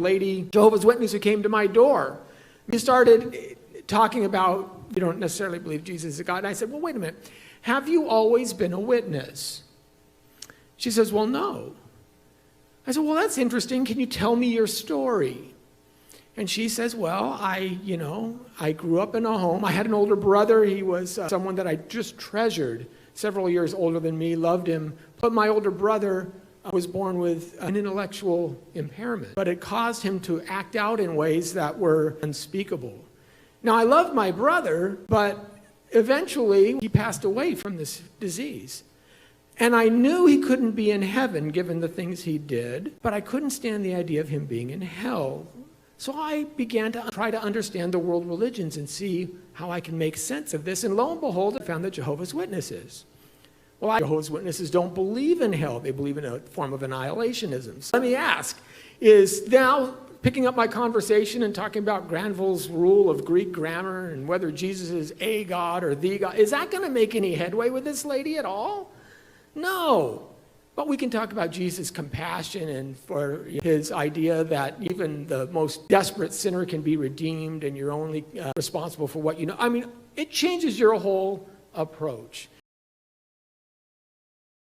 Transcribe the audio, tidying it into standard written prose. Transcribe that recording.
lady, Jehovah's Witness, who came to my door. We started talking about, you don't necessarily believe Jesus is God. And I said, well, wait a minute. Have you always been a witness? She says, well, no. I said, well, that's interesting. Can you tell me your story? And she says, well, I grew up in a home. I had an older brother. He was someone that I just treasured, several years older than me, loved him. But my older brother was born with an intellectual impairment, but it caused him to act out in ways that were unspeakable. Now, I loved my brother, but eventually he passed away from this disease. And I knew he couldn't be in heaven given the things he did, but I couldn't stand the idea of him being in hell. So I began to try to understand the world religions and see how I can make sense of this. And lo and behold, I found the Jehovah's Witnesses. Well, Jehovah's Witnesses don't believe in hell. They believe in a form of annihilationism. So let me ask, is now picking up my conversation and talking about Granville's rule of Greek grammar and whether Jesus is a God or the God, is that going to make any headway with this lady at all? No. But we can talk about Jesus' compassion and for his idea that even the most desperate sinner can be redeemed and you're only responsible for what you know. I mean, it changes your whole approach.